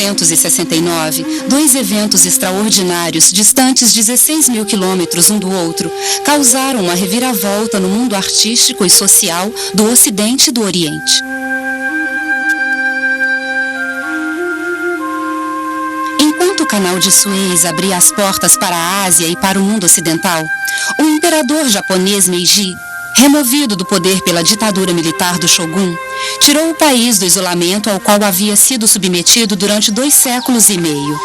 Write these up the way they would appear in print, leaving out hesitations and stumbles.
1869, dois eventos extraordinários, distantes 16 mil quilômetros um do outro, causaram uma reviravolta no mundo artístico e social do Ocidente e do Oriente. Enquanto o Canal de Suez abria as portas para a Ásia e para o mundo ocidental, o imperador japonês Meiji, removido do poder pela ditadura militar do Shogun, tirou o país do isolamento ao qual havia sido submetido durante 2 séculos e meio.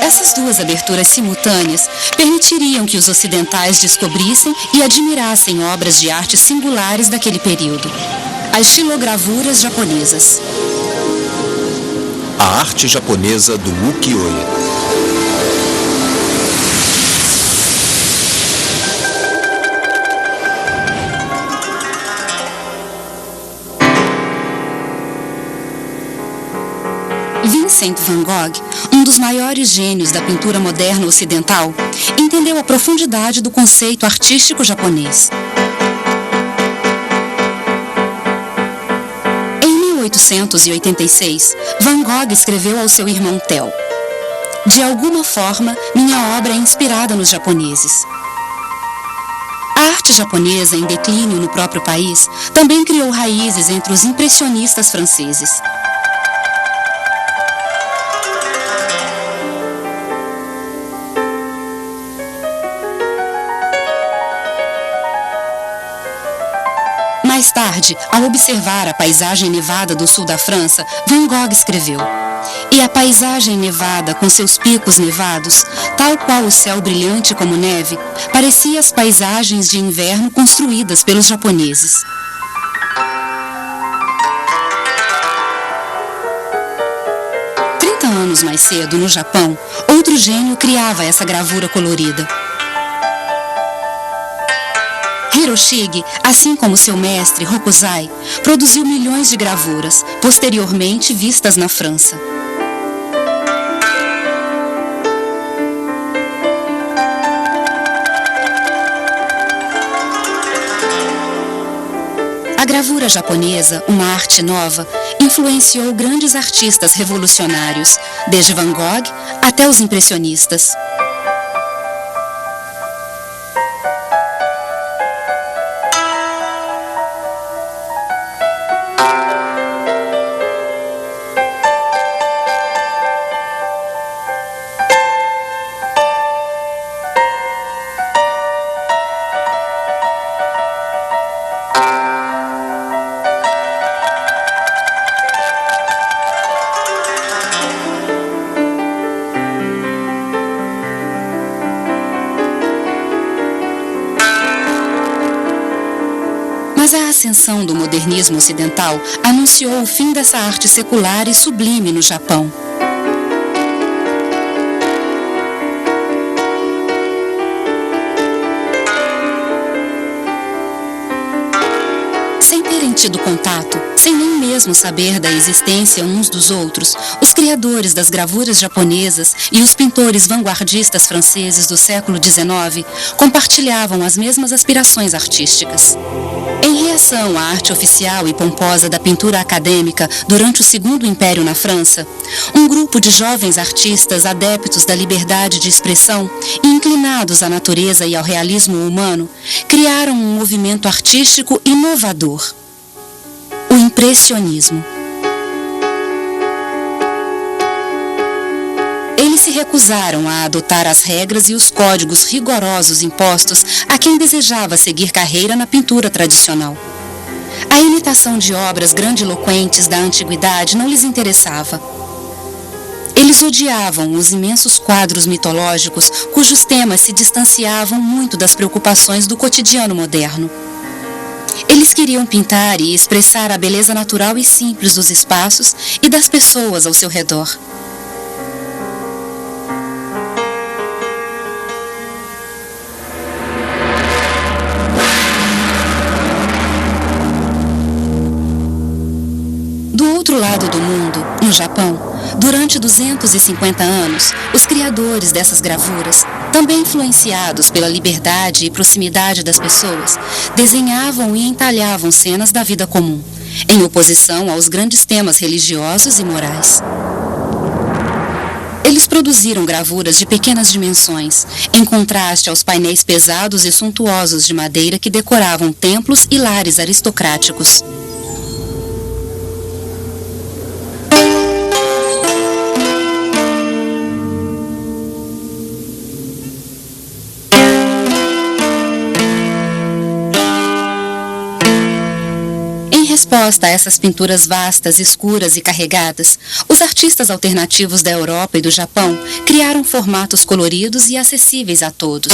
Essas duas aberturas simultâneas permitiriam que os ocidentais descobrissem e admirassem obras de arte singulares daquele período. As xilogravuras japonesas. A arte japonesa do ukiyo-e. Vincent van Gogh, um dos maiores gênios da pintura moderna ocidental, entendeu a profundidade do conceito artístico japonês. Em 1886, Van Gogh escreveu ao seu irmão Theo: "De alguma forma, minha obra é inspirada nos japoneses." A arte japonesa, em declínio no próprio país, também criou raízes entre os impressionistas franceses. Mais tarde, ao observar a paisagem nevada do sul da França, Van Gogh escreveu: "E a paisagem nevada com seus picos nevados, tal qual o céu brilhante como neve, parecia as paisagens de inverno construídas pelos japoneses." Anos mais cedo, no Japão, outro gênio criava essa gravura colorida. Hiroshige, assim como seu mestre Hokusai, produziu milhões de gravuras, posteriormente vistas na França. A gravura japonesa, uma arte nova, influenciou grandes artistas revolucionários, desde Van Gogh até os impressionistas. Mas a ascensão do modernismo ocidental anunciou o fim dessa arte secular e sublime no Japão. Sem terem tido contato, sem nem mesmo saber da existência uns dos outros, os criadores das gravuras japonesas e os pintores vanguardistas franceses do século XIX compartilhavam as mesmas aspirações artísticas. Em reação à arte oficial e pomposa da pintura acadêmica durante o Segundo Império na França, um grupo de jovens artistas adeptos da liberdade de expressão e inclinados à natureza e ao realismo humano, criaram um movimento artístico inovador: o impressionismo. Eles se recusaram a adotar as regras e os códigos rigorosos impostos a quem desejava seguir carreira na pintura tradicional. A imitação de obras grandiloquentes da antiguidade não lhes interessava. Eles odiavam os imensos quadros mitológicos cujos temas se distanciavam muito das preocupações do cotidiano moderno. Eles queriam pintar e expressar a beleza natural e simples dos espaços e das pessoas ao seu redor. Do outro lado do mundo, no Japão, durante 250 anos, os criadores dessas gravuras, também influenciados pela liberdade e proximidade das pessoas, desenhavam e entalhavam cenas da vida comum, em oposição aos grandes temas religiosos e morais. Eles produziram gravuras de pequenas dimensões, em contraste aos painéis pesados e suntuosos de madeira que decoravam templos e lares aristocráticos. Em resposta a essas pinturas vastas, escuras e carregadas, os artistas alternativos da Europa e do Japão criaram formatos coloridos e acessíveis a todos.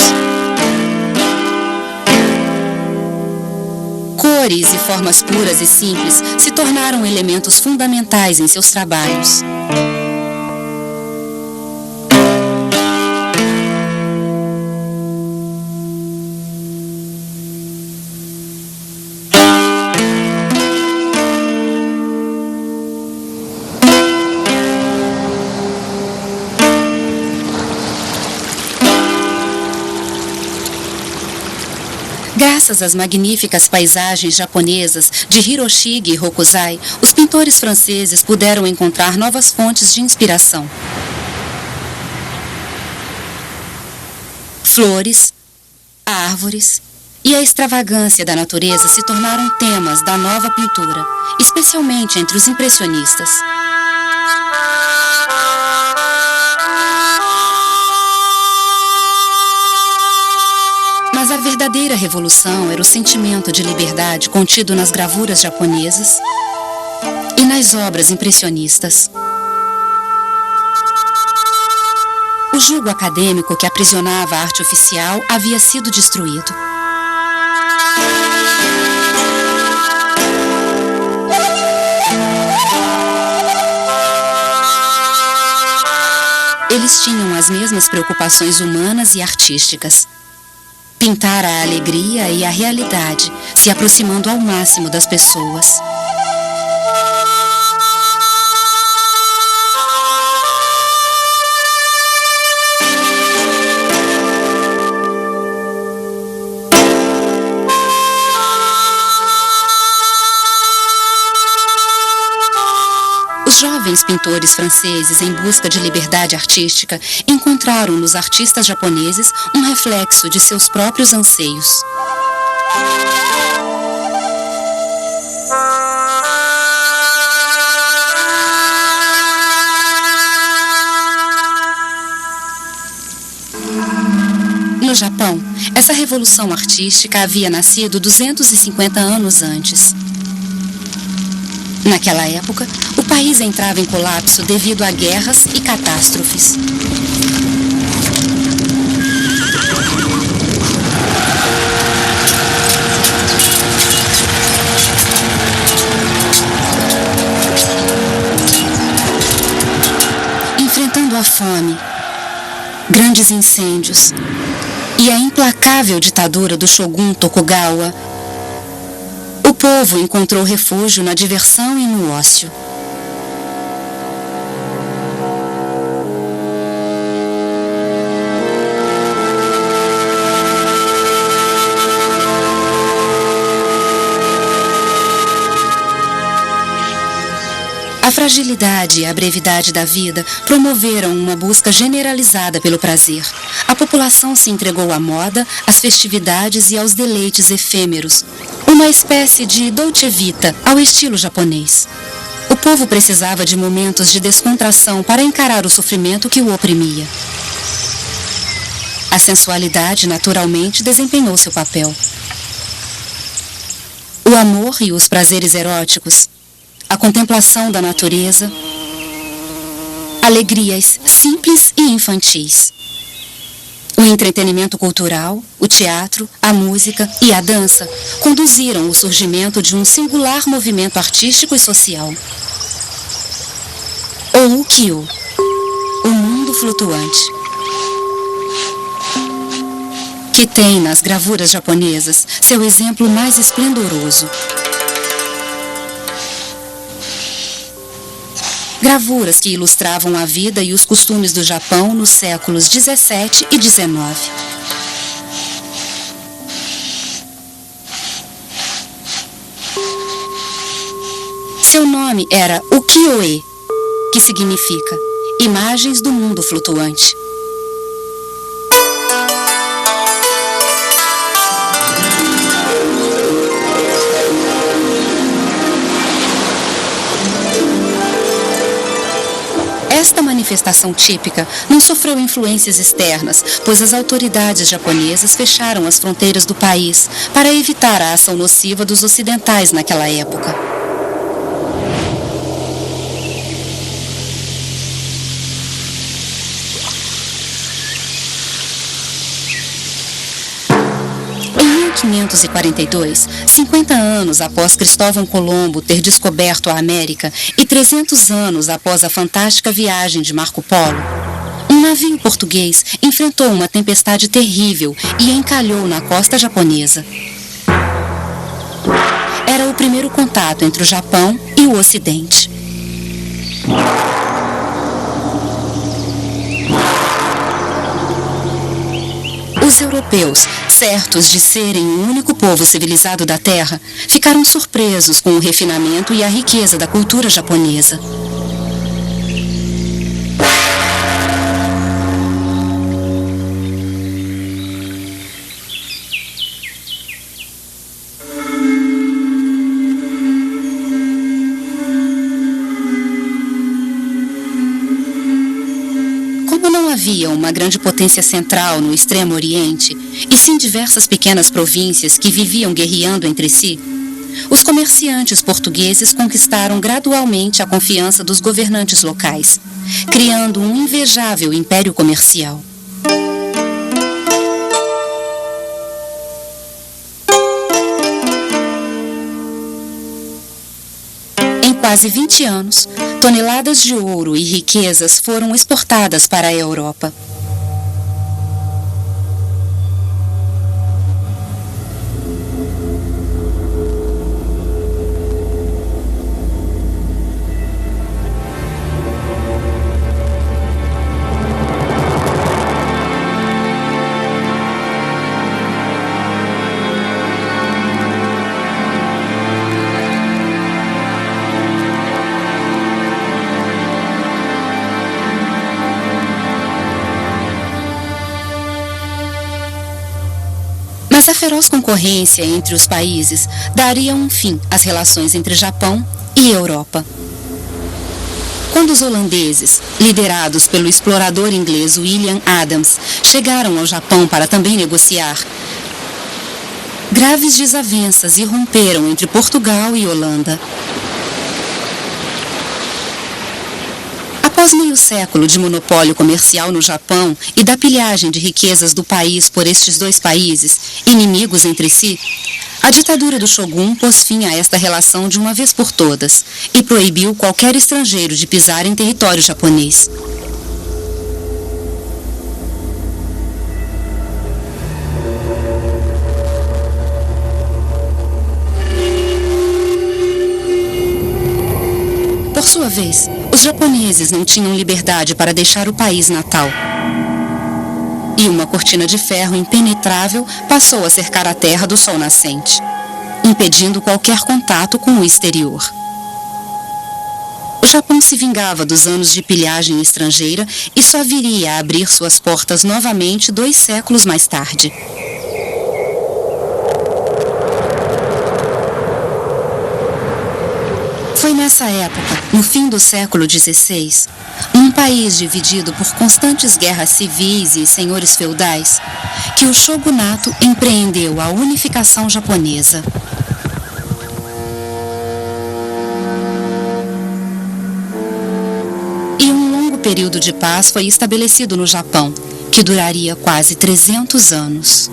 Cores e formas puras e simples se tornaram elementos fundamentais em seus trabalhos. Graças às magníficas paisagens japonesas de Hiroshige e Hokusai, os pintores franceses puderam encontrar novas fontes de inspiração. Flores, árvores e a extravagância da natureza se tornaram temas da nova pintura, especialmente entre os impressionistas. Mas a verdadeira revolução era o sentimento de liberdade contido nas gravuras japonesas e nas obras impressionistas. O jugo acadêmico que aprisionava a arte oficial havia sido destruído. Eles tinham as mesmas preocupações humanas e artísticas. Pintar a alegria e a realidade, se aproximando ao máximo das pessoas. Os jovens pintores franceses, em busca de liberdade artística, encontraram nos artistas japoneses um reflexo de seus próprios anseios. No Japão, essa revolução artística havia nascido 250 anos antes. Naquela época, o país entrava em colapso devido a guerras e catástrofes. Enfrentando a fome, grandes incêndios e a implacável ditadura do Shogun Tokugawa, o povo encontrou refúgio na diversão e no ócio. A fragilidade e a brevidade da vida promoveram uma busca generalizada pelo prazer. A população se entregou à moda, às festividades e aos deleites efêmeros. Uma espécie de dolce vita ao estilo japonês. O povo precisava de momentos de descontração para encarar o sofrimento que o oprimia. A sensualidade, naturalmente, desempenhou seu papel. O amor e os prazeres eróticos, a contemplação da natureza, alegrias simples e infantis. O entretenimento cultural, o teatro, a música e a dança conduziram o surgimento de um singular movimento artístico e social. O ukiyo, o mundo flutuante, que tem nas gravuras japonesas seu exemplo mais esplendoroso. Gravuras que ilustravam a vida e os costumes do Japão nos séculos 17 e 19. Seu nome era Ukiyo-e, que significa Imagens do Mundo Flutuante. Esta manifestação típica não sofreu influências externas, pois as autoridades japonesas fecharam as fronteiras do país para evitar a ação nociva dos ocidentais naquela época. Em 1542, 50 anos após Cristóvão Colombo ter descoberto a América e 300 anos após a fantástica viagem de Marco Polo, um navio português enfrentou uma tempestade terrível e encalhou na costa japonesa. Era o primeiro contato entre o Japão e o Ocidente. Os europeus, certos de serem o único povo civilizado da Terra, ficaram surpresos com o refinamento e a riqueza da cultura japonesa. Havia uma grande potência central no Extremo Oriente, e sim diversas pequenas províncias que viviam guerreando entre si, os comerciantes portugueses conquistaram gradualmente a confiança dos governantes locais, criando um invejável império comercial. Em quase 20 anos, toneladas de ouro e riquezas foram exportadas para a Europa. Mas a feroz concorrência entre os países daria um fim às relações entre Japão e Europa. Quando os holandeses, liderados pelo explorador inglês William Adams, chegaram ao Japão para também negociar, graves desavenças irromperam entre Portugal e Holanda. Após meio século de monopólio comercial no Japão e da pilhagem de riquezas do país por estes dois países, inimigos entre si, a ditadura do Shogun pôs fim a esta relação de uma vez por todas e proibiu qualquer estrangeiro de pisar em território japonês. Por sua vez, os japoneses não tinham liberdade para deixar o país natal. E uma cortina de ferro impenetrável passou a cercar a terra do sol nascente, impedindo qualquer contato com o exterior. O Japão se vingava dos anos de pilhagem estrangeira e só viria a abrir suas portas novamente 2 séculos mais tarde. Foi nessa época, no fim do século XVI, um país dividido por constantes guerras civis e senhores feudais, que o shogunato empreendeu a unificação japonesa. E um longo período de paz foi estabelecido no Japão, que duraria quase 300 anos.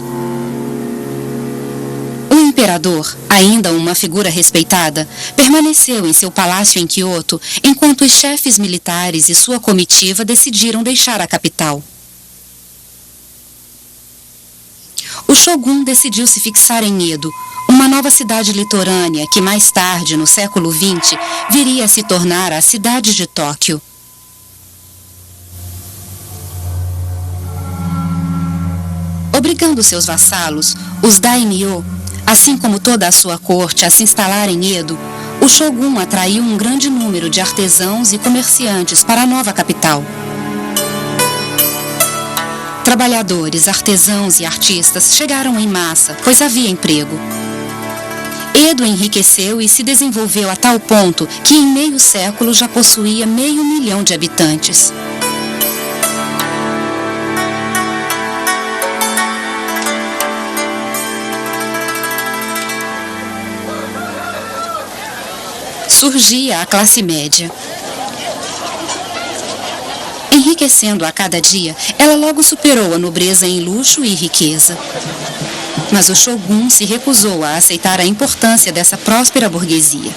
O imperador, ainda uma figura respeitada, permaneceu em seu palácio em Kyoto enquanto os chefes militares e sua comitiva decidiram deixar a capital. O shogun decidiu se fixar em Edo, uma nova cidade litorânea que mais tarde, no século XX, viria a se tornar a cidade de Tóquio. Obrigando seus vassalos, os daimyo, assim como toda a sua corte, a se instalar em Edo, o shogun atraiu um grande número de artesãos e comerciantes para a nova capital. Trabalhadores, artesãos e artistas chegaram em massa, pois havia emprego. Edo enriqueceu e se desenvolveu a tal ponto que em meio século já possuía 500.000 de habitantes. Surgia a classe média. Enriquecendo a cada dia, ela logo superou a nobreza em luxo e riqueza. Mas o shogun se recusou a aceitar a importância dessa próspera burguesia.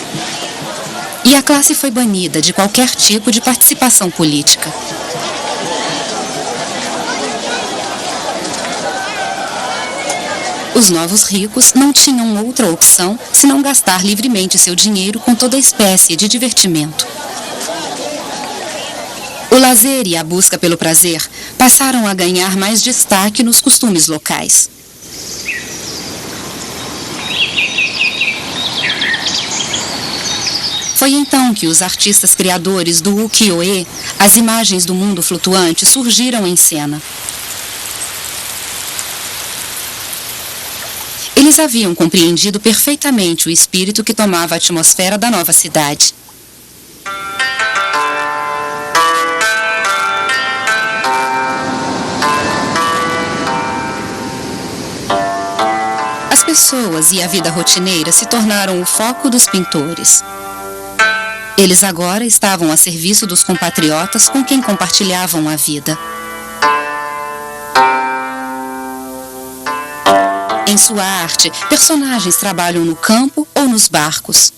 E a classe foi banida de qualquer tipo de participação política. Os novos ricos não tinham outra opção senão gastar livremente seu dinheiro com toda espécie de divertimento. O lazer e a busca pelo prazer passaram a ganhar mais destaque nos costumes locais. Foi então que os artistas criadores do ukiyo-e, as imagens do mundo flutuante, surgiram em cena. Eles haviam compreendido perfeitamente o espírito que tomava a atmosfera da nova cidade. As pessoas e a vida rotineira se tornaram o foco dos pintores. Eles agora estavam a serviço dos compatriotas com quem compartilhavam a vida. Em sua arte, personagens trabalham no campo ou nos barcos.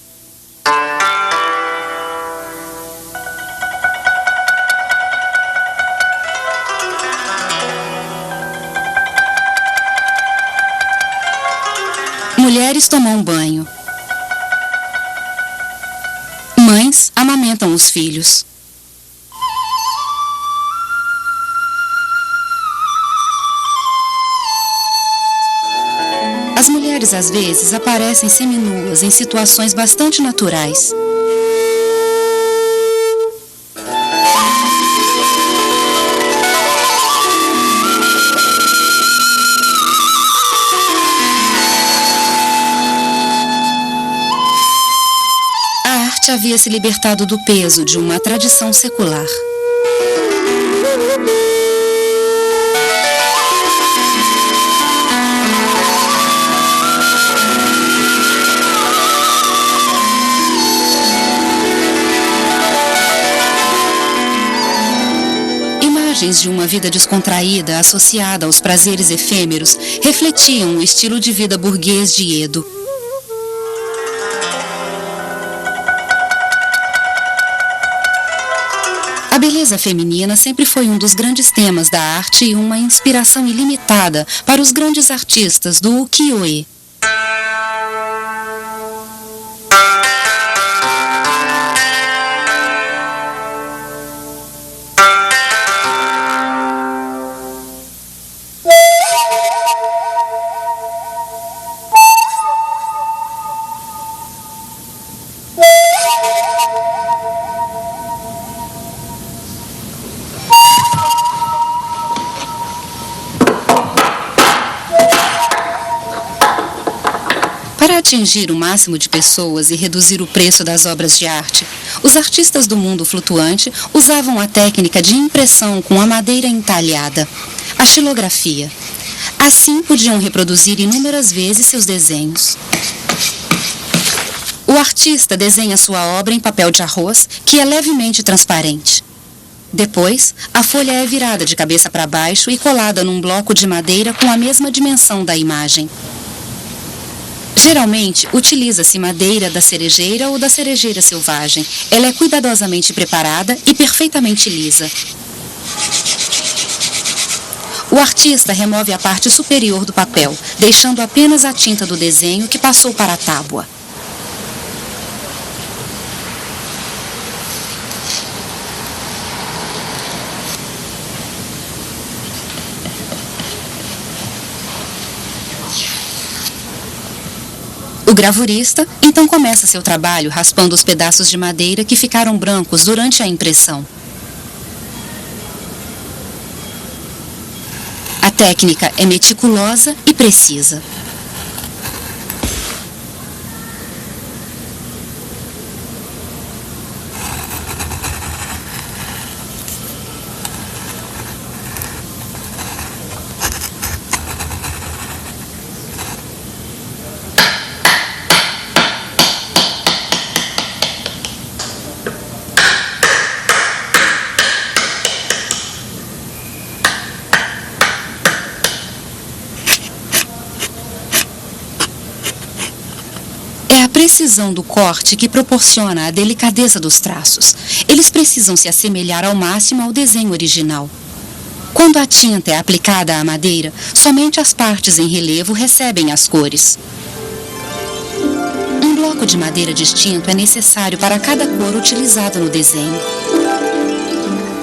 Mulheres tomam banho. Mães amamentam os filhos. As mulheres às vezes aparecem seminuas em situações bastante naturais. A arte havia se libertado do peso de uma tradição secular. Imagens de uma vida descontraída associada aos prazeres efêmeros refletiam o estilo de vida burguês de Edo. A beleza feminina sempre foi um dos grandes temas da arte e uma inspiração ilimitada para os grandes artistas do ukiyo-e. Para atingir o máximo de pessoas e reduzir o preço das obras de arte, os artistas do mundo flutuante usavam a técnica de impressão com a madeira entalhada, a xilografia. Assim podiam reproduzir inúmeras vezes seus desenhos. O artista desenha sua obra em papel de arroz, que é levemente transparente. Depois, a folha é virada de cabeça para baixo e colada num bloco de madeira com a mesma dimensão da imagem. Geralmente, utiliza-se madeira da cerejeira ou da cerejeira selvagem. Ela é cuidadosamente preparada e perfeitamente lisa. O artista remove a parte superior do papel, deixando apenas a tinta do desenho que passou para a tábua. O gravurista então começa seu trabalho raspando os pedaços de madeira que ficaram brancos durante a impressão. A técnica é meticulosa e precisa. É a precisão do corte que proporciona a delicadeza dos traços. Eles precisam se assemelhar ao máximo ao desenho original. Quando a tinta é aplicada à madeira, somente as partes em relevo recebem as cores. Um bloco de madeira distinto é necessário para cada cor utilizada no desenho.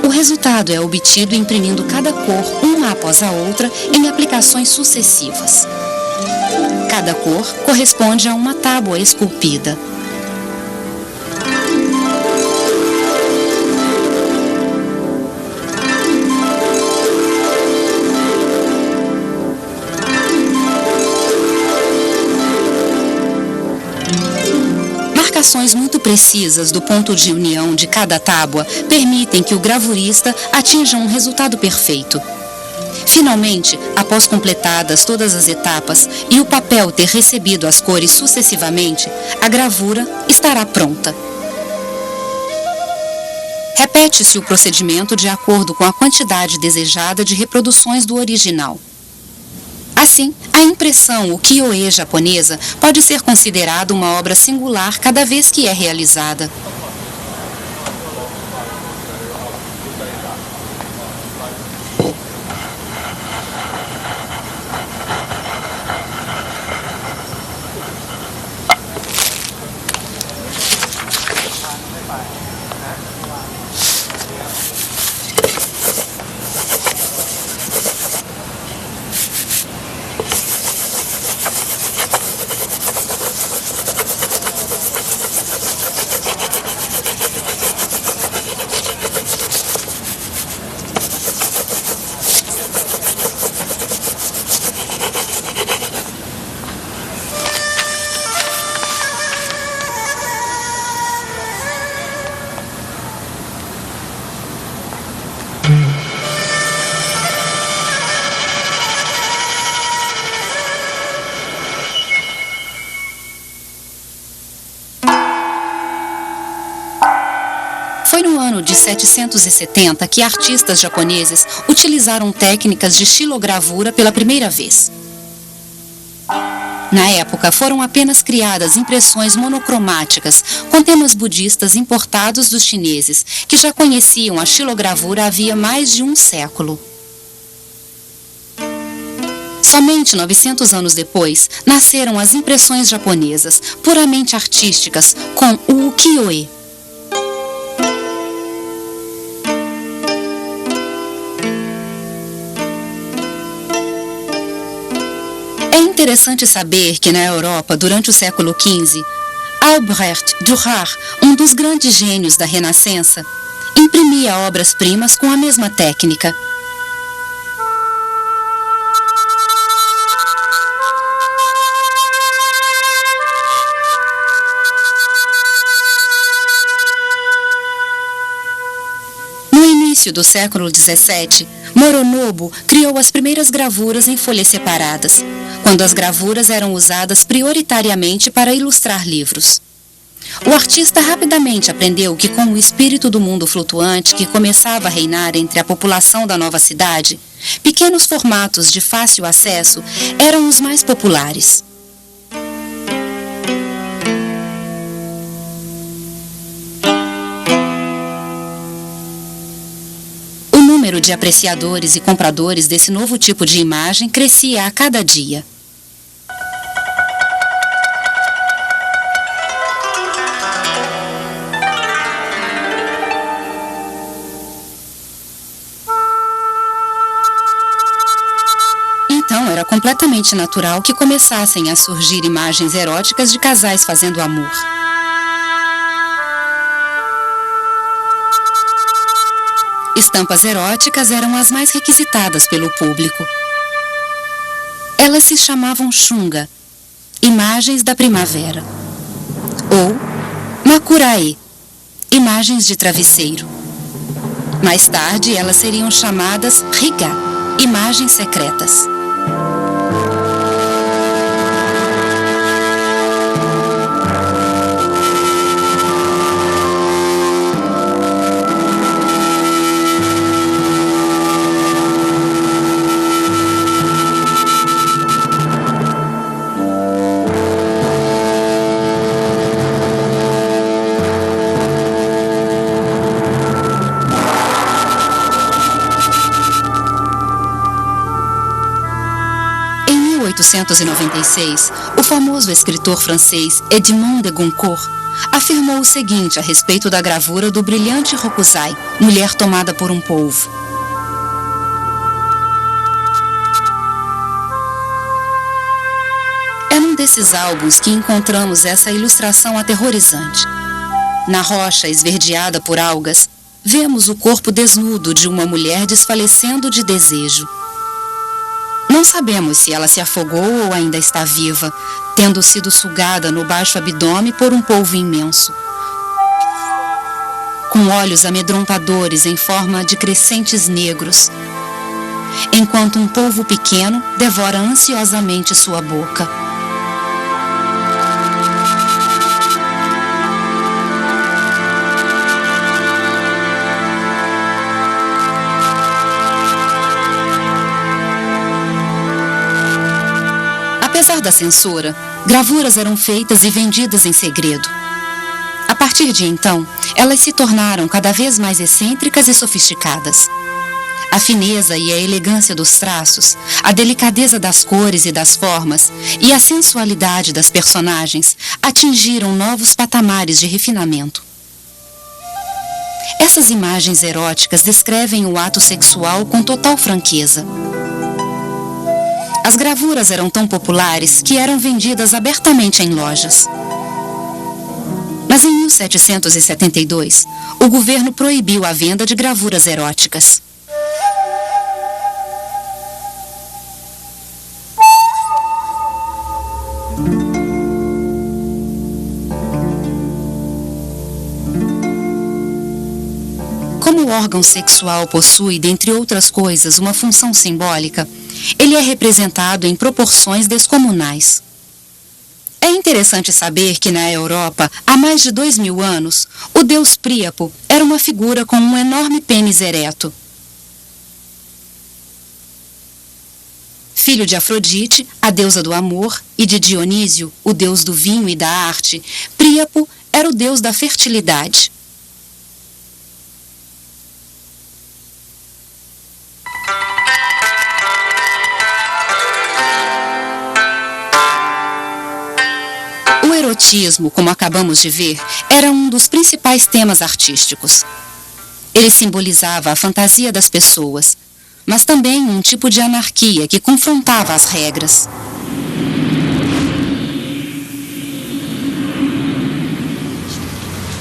O resultado é obtido imprimindo cada cor uma após a outra em aplicações sucessivas. Cada cor corresponde a uma tábua esculpida. Marcações muito precisas do ponto de união de cada tábua permitem que o gravurista atinja um resultado perfeito. Finalmente, após completadas todas as etapas e o papel ter recebido as cores sucessivamente, a gravura estará pronta. Repete-se o procedimento de acordo com a quantidade desejada de reproduções do original. Assim, a impressão ukiyo-e japonesa pode ser considerada uma obra singular cada vez que é realizada. Foi no ano de 770 que artistas japoneses utilizaram técnicas de xilogravura pela primeira vez. Na época, foram apenas criadas impressões monocromáticas com temas budistas importados dos chineses, que já conheciam a xilogravura havia mais de um século. Somente 900 anos depois, nasceram as impressões japonesas, puramente artísticas, com o ukiyo-e. É interessante saber que na Europa, durante o século XV, Albrecht Dürer, um dos grandes gênios da Renascença, imprimia obras-primas com a mesma técnica. No início do século XVII, Moronobu criou as primeiras gravuras em folhas separadas, quando as gravuras eram usadas prioritariamente para ilustrar livros. O artista rapidamente aprendeu que, com o espírito do mundo flutuante que começava a reinar entre a população da nova cidade, pequenos formatos de fácil acesso eram os mais populares. O número de apreciadores e compradores desse novo tipo de imagem crescia a cada dia. Então, era era completamente natural que começassem a surgir imagens eróticas de casais fazendo amor. Estampas eróticas eram as mais requisitadas pelo público. Elas se chamavam chunga, imagens da primavera, ou makurae, imagens de travesseiro. Mais tarde, elas seriam chamadas riga, imagens secretas. Em 1896, o famoso escritor francês Edmond de Goncourt afirmou o seguinte a respeito da gravura do brilhante Hokusai, mulher tomada por um polvo. É num desses álbuns que encontramos essa ilustração aterrorizante. Na rocha esverdeada por algas, vemos o corpo desnudo de uma mulher desfalecendo de desejo. Não sabemos se ela se afogou ou ainda está viva, tendo sido sugada no baixo abdômen por um polvo imenso. Com olhos amedrontadores em forma de crescentes negros, enquanto um polvo pequeno devora ansiosamente sua boca. Apesar da censura, gravuras eram feitas e vendidas em segredo. A partir de então, elas se tornaram cada vez mais excêntricas e sofisticadas. A fineza e a elegância dos traços, a delicadeza das cores e das formas e a sensualidade das personagens atingiram novos patamares de refinamento. Essas imagens eróticas descrevem o ato sexual com total franqueza. As gravuras eram tão populares que eram vendidas abertamente em lojas. Mas em 1772, o governo proibiu a venda de gravuras eróticas. Como o órgão sexual possui, dentre outras coisas, uma função simbólica, ele é representado em proporções descomunais. É interessante saber que na Europa, há mais de 2000 anos, o deus Príapo era uma figura com um enorme pênis ereto. Filho de Afrodite, a deusa do amor, e de Dionísio, o deus do vinho e da arte, Príapo era o deus da fertilidade. O erotismo, como acabamos de ver, era um dos principais temas artísticos. Ele simbolizava a fantasia das pessoas, mas também um tipo de anarquia que confrontava as regras.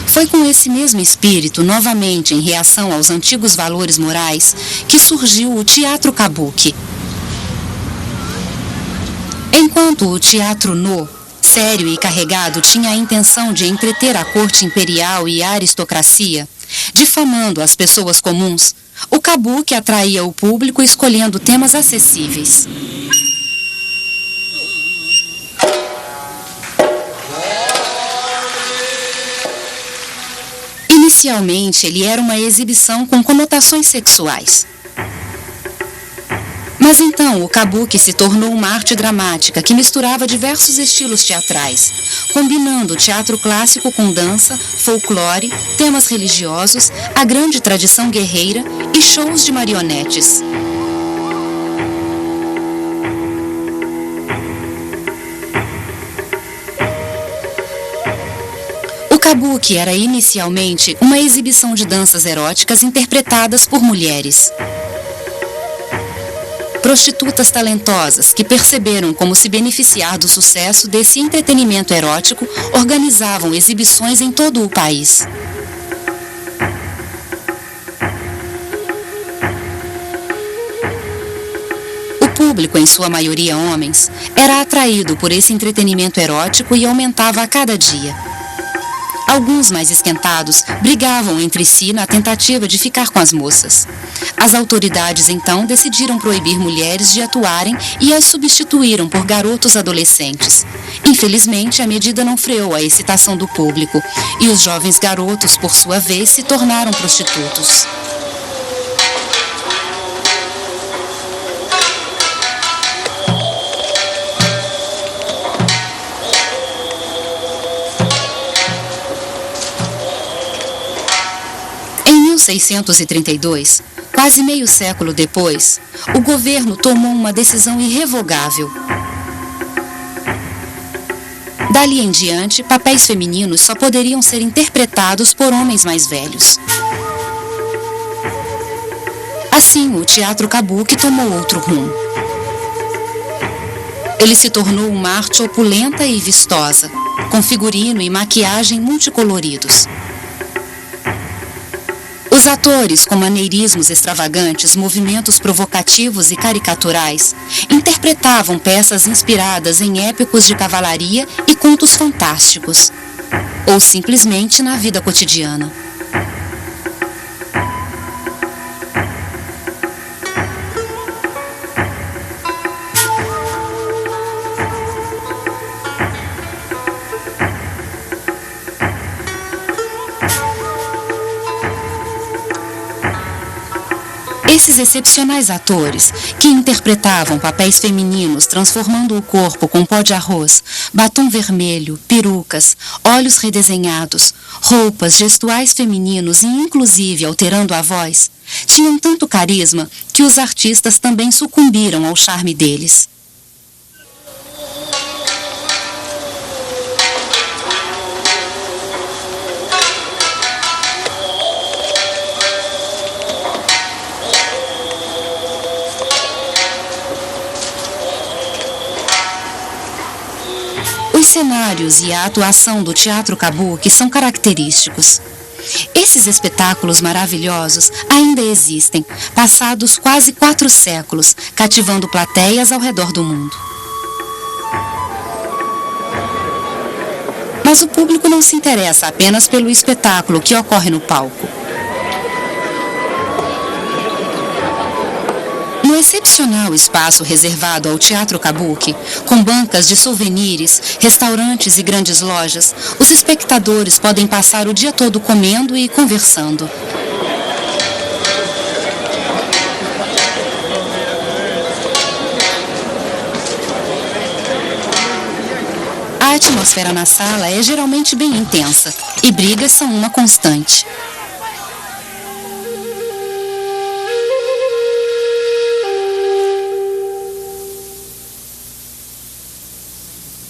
Foi com esse mesmo espírito, novamente em reação aos antigos valores morais, que surgiu o teatro kabuki. Enquanto o teatro no, sério e carregado, tinha a intenção de entreter a corte imperial e a aristocracia, difamando as pessoas comuns, o kabuki atraía o público escolhendo temas acessíveis. Inicialmente, ele era uma exibição com conotações sexuais. Mas então, o kabuki se tornou uma arte dramática que misturava diversos estilos teatrais, combinando teatro clássico com dança, folclore, temas religiosos, a grande tradição guerreira e shows de marionetes. O kabuki era inicialmente uma exibição de danças eróticas interpretadas por mulheres. Prostitutas talentosas que perceberam como se beneficiar do sucesso desse entretenimento erótico organizavam exibições em todo o país. O público, em sua maioria homens, era atraído por esse entretenimento erótico e aumentava a cada dia. Alguns mais esquentados brigavam entre si na tentativa de ficar com as moças. As autoridades então decidiram proibir mulheres de atuarem e as substituíram por garotos adolescentes. Infelizmente, a medida não freou a excitação do público e os jovens garotos, por sua vez, se tornaram prostitutos. Em 1632, quase meio século depois, o governo tomou uma decisão irrevogável. Dali em diante, papéis femininos só poderiam ser interpretados por homens mais velhos. Assim, o teatro kabuki tomou outro rumo. Ele se tornou uma arte opulenta e vistosa, com figurino e maquiagem multicoloridos. Os atores, com maneirismos extravagantes, movimentos provocativos e caricaturais, interpretavam peças inspiradas em épicos de cavalaria e contos fantásticos, ou simplesmente na vida cotidiana. Esses excepcionais atores, que interpretavam papéis femininos transformando o corpo com pó de arroz, batom vermelho, perucas, olhos redesenhados, roupas, gestuais femininos e inclusive alterando a voz, tinham tanto carisma que os artistas também sucumbiram ao charme deles. Os cenários e a atuação do teatro kabuki são característicos. Esses espetáculos maravilhosos ainda existem, passados quase 4 séculos, cativando plateias ao redor do mundo. Mas o público não se interessa apenas pelo espetáculo que ocorre no palco. No excepcional espaço reservado ao teatro kabuki, com bancas de souvenirs, restaurantes e grandes lojas, os espectadores podem passar o dia todo comendo e conversando. A atmosfera na sala é geralmente bem intensa e brigas são uma constante.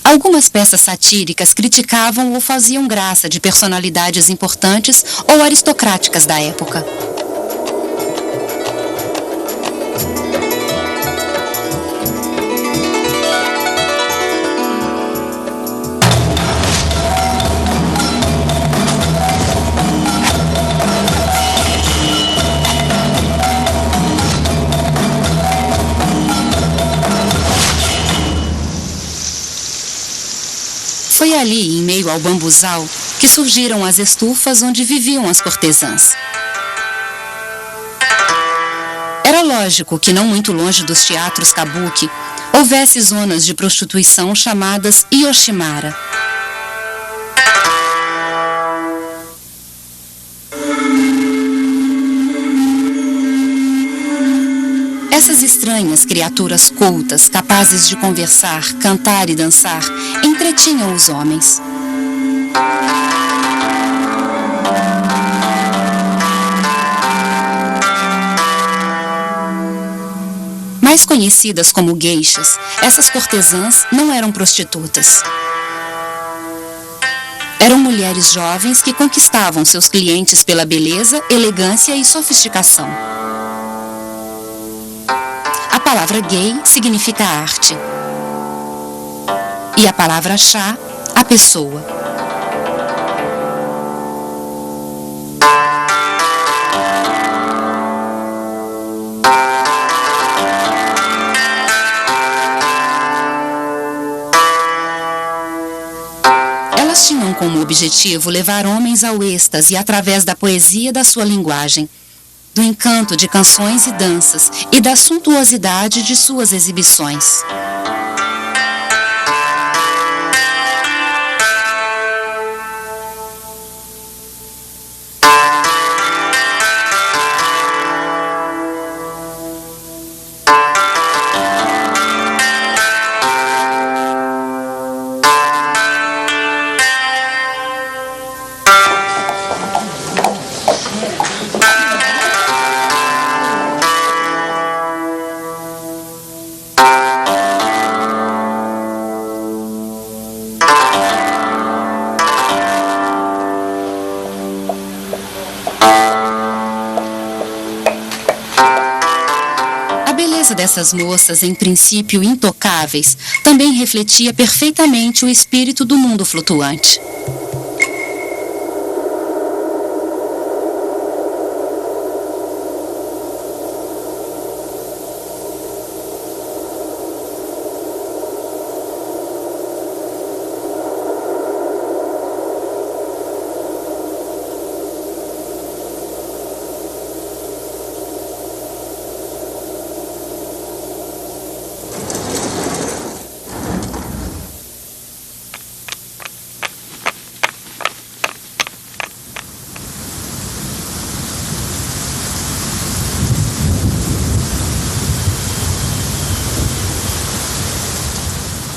Algumas peças satíricas criticavam ou faziam graça de personalidades importantes ou aristocráticas da época. Foi ali, em meio ao bambuzal, que surgiram as estufas onde viviam as cortesãs. Era lógico que não muito longe dos teatros kabuki houvesse zonas de prostituição chamadas Yoshimara. Essas estranhas criaturas cultas, capazes de conversar, cantar e dançar, entretinham os homens. Mais conhecidas como geishas, essas cortesãs não eram prostitutas. Eram mulheres jovens que conquistavam seus clientes pela beleza, elegância e sofisticação. A palavra gay significa arte. E a palavra chá, a pessoa. Elas tinham como objetivo levar homens ao êxtase através da poesia da sua linguagem, do encanto de canções e danças e da suntuosidade de suas exibições. A beleza dessas moças, em princípio intocáveis, também refletia perfeitamente o espírito do mundo flutuante.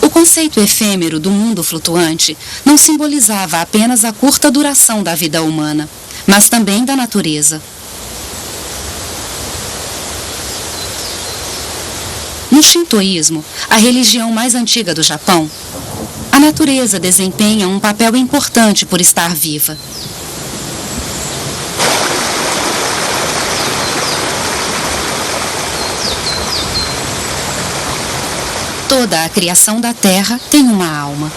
O conceito efêmero do mundo flutuante não simbolizava apenas a curta duração da vida humana, mas também da natureza. No shintoísmo, a religião mais antiga do Japão, a natureza desempenha um papel importante por estar viva. Toda a criação da Terra tem uma alma.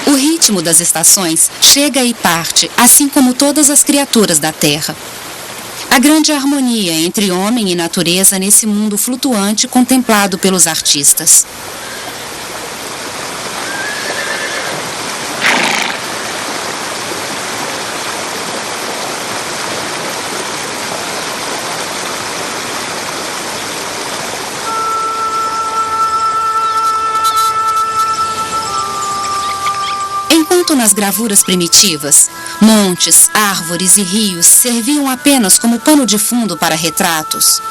O ritmo das estações chega e parte, assim como todas as criaturas da Terra. A grande harmonia entre homem e natureza nesse mundo flutuante contemplado pelos artistas. Enquanto nas gravuras primitivas, montes, árvores e rios serviam apenas como pano de fundo para retratos,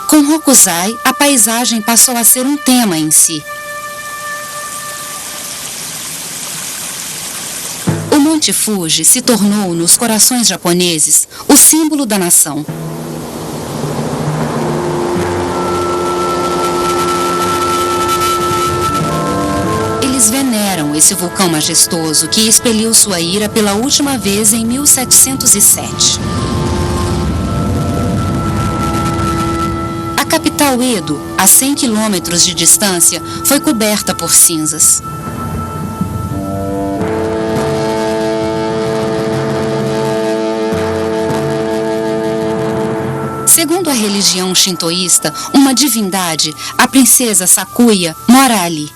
com Hokusai, a paisagem passou a ser um tema em si. O Monte Fuji se tornou, nos corações japoneses, o símbolo da nação. Eles veneram esse vulcão majestoso que expeliu sua ira pela última vez em 1707. A capital Edo, a 100 quilômetros de distância, foi coberta por cinzas. Segundo a religião shintoísta, uma divindade, a princesa Sakuya, mora ali.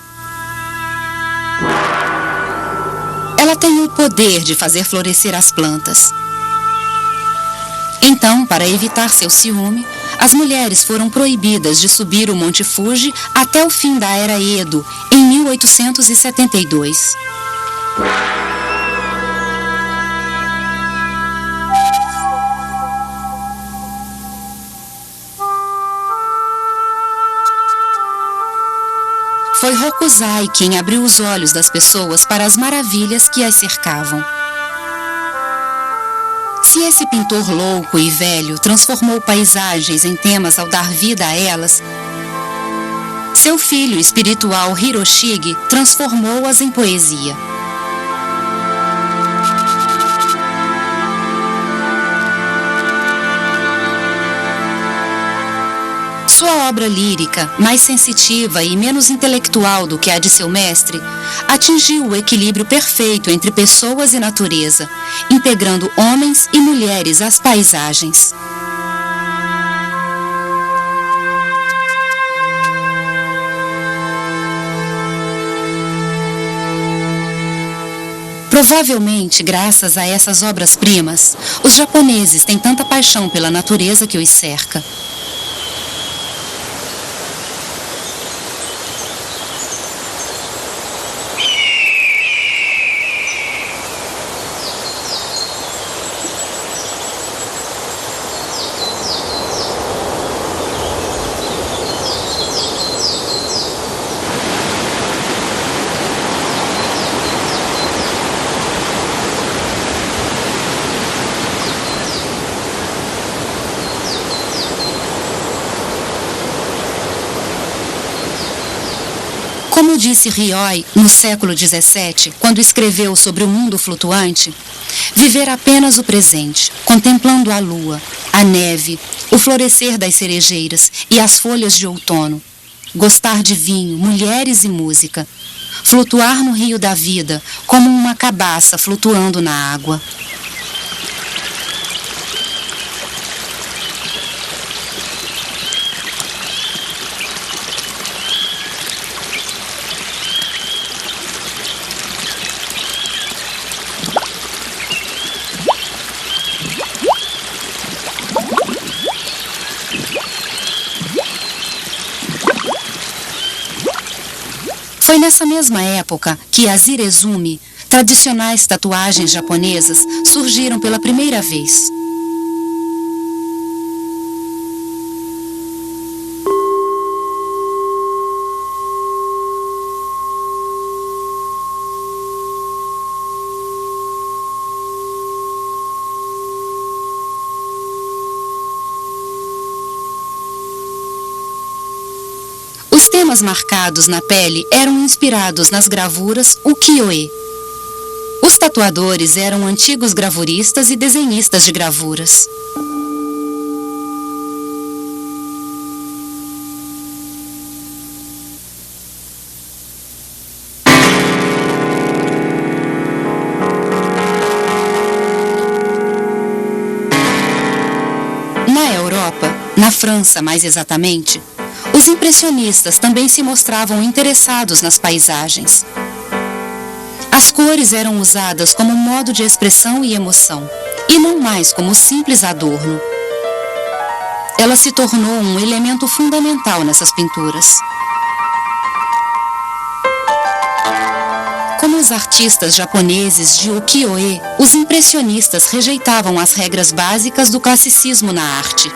Ela tem o poder de fazer florescer as plantas. Então, para evitar seu ciúme, as mulheres foram proibidas de subir o Monte Fuji até o fim da Era Edo, em 1872. Foi Hokusai quem abriu os olhos das pessoas para as maravilhas que as cercavam. Se esse pintor louco e velho transformou paisagens em temas ao dar vida a elas, seu filho espiritual Hiroshige transformou-as em poesia. Sua obra lírica, mais sensitiva e menos intelectual do que a de seu mestre, atingiu o equilíbrio perfeito entre pessoas e natureza, integrando homens e mulheres às paisagens. Provavelmente, graças a essas obras-primas, os japoneses têm tanta paixão pela natureza que os cerca. Como disse Ryoi no século XVII, quando escreveu sobre o mundo flutuante, viver apenas o presente, contemplando a lua, a neve, o florescer das cerejeiras e as folhas de outono, gostar de vinho, mulheres e música, flutuar no rio da vida como uma cabaça flutuando na água. Foi nessa mesma época que as irezumi, tradicionais tatuagens japonesas, surgiram pela primeira vez. Os temas marcados na pele eram inspirados nas gravuras ukiyo-e. Os tatuadores eram antigos gravuristas e desenhistas de gravuras. Na Europa, na França mais exatamente, os impressionistas também se mostravam interessados nas paisagens. As cores eram usadas como modo de expressão e emoção, e não mais como simples adorno. Ela se tornou um elemento fundamental nessas pinturas. Como os artistas japoneses de ukiyo-e, os impressionistas rejeitavam as regras básicas do classicismo na arte.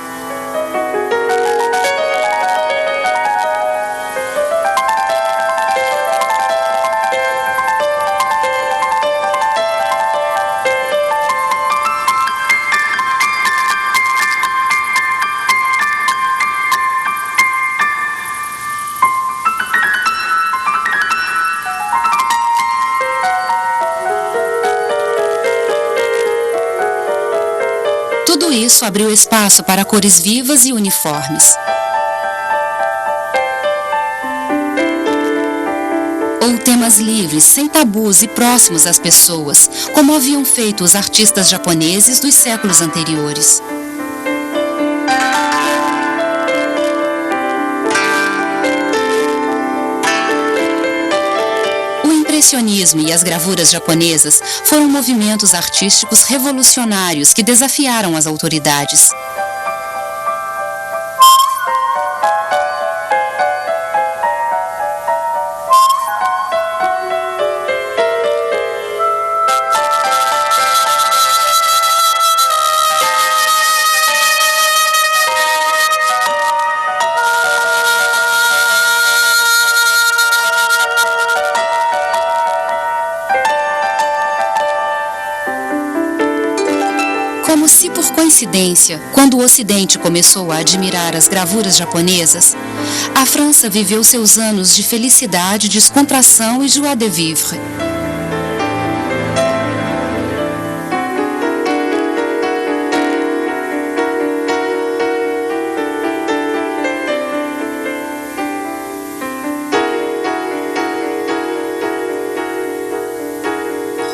Tudo isso abriu espaço para cores vivas e uniformes. Ou temas livres, sem tabus e próximos às pessoas, como haviam feito os artistas japoneses dos séculos anteriores. O impressionismo e as gravuras japonesas foram movimentos artísticos revolucionários que desafiaram as autoridades. coincidência, quando o Ocidente começou a admirar as gravuras japonesas, a França viveu seus anos de felicidade, descontração e joie de vivre.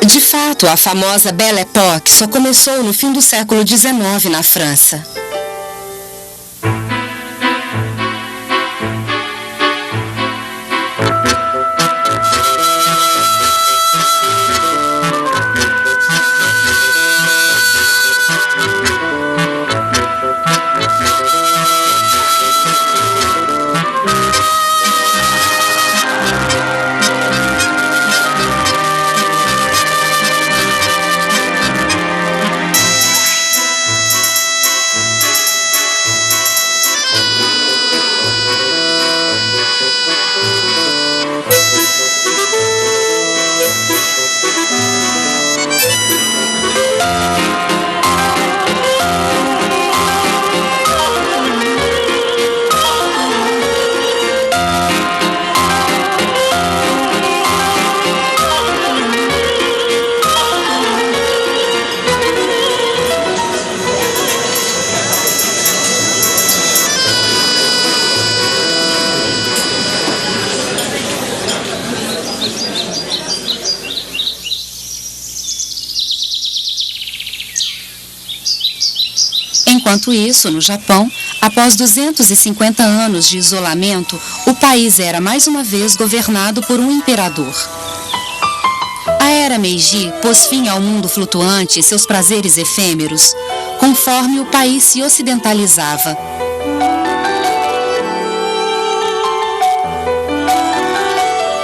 De fato, a famosa Belle Époque só começou no fim do século XIX na França. Enquanto isso, no Japão, após 250 anos de isolamento, o país era mais uma vez governado por um imperador. A era Meiji pôs fim ao mundo flutuante e seus prazeres efêmeros, conforme o país se ocidentalizava.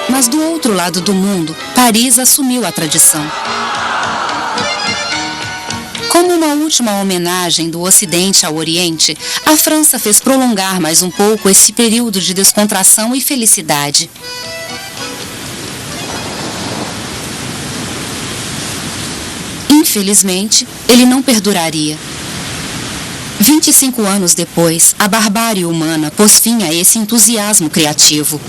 Mas do outro lado do mundo, Paris assumiu a tradição. Como uma última homenagem do Ocidente ao Oriente, a França fez prolongar mais um pouco esse período de descontração e felicidade. Infelizmente, ele não perduraria. 25 anos depois, a barbárie humana pôs fim a esse entusiasmo criativo.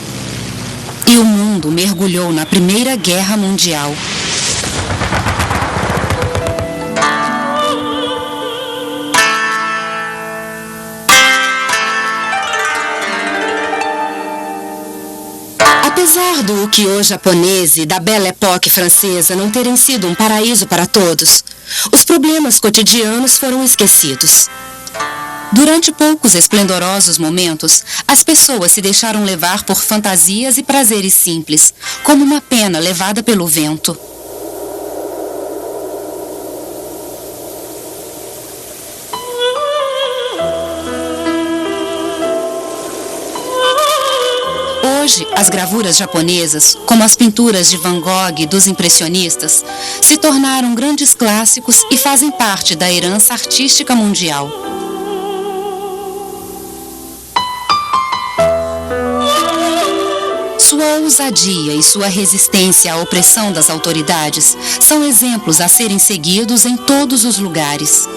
E o mundo mergulhou na Primeira Guerra Mundial. Apesar do ukiyo japonês e da Belle Époque francesa não terem sido um paraíso para todos, os problemas cotidianos foram esquecidos. Durante poucos esplendorosos momentos, as pessoas se deixaram levar por fantasias e prazeres simples, como uma pena levada pelo vento. Hoje, as gravuras japonesas, como as pinturas de Van Gogh e dos impressionistas, se tornaram grandes clássicos e fazem parte da herança artística mundial. Sua ousadia e sua resistência à opressão das autoridades são exemplos a serem seguidos em todos os lugares.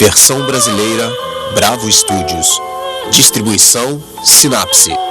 Versão brasileira, Bravo Studios. Distribuição, Sinapse.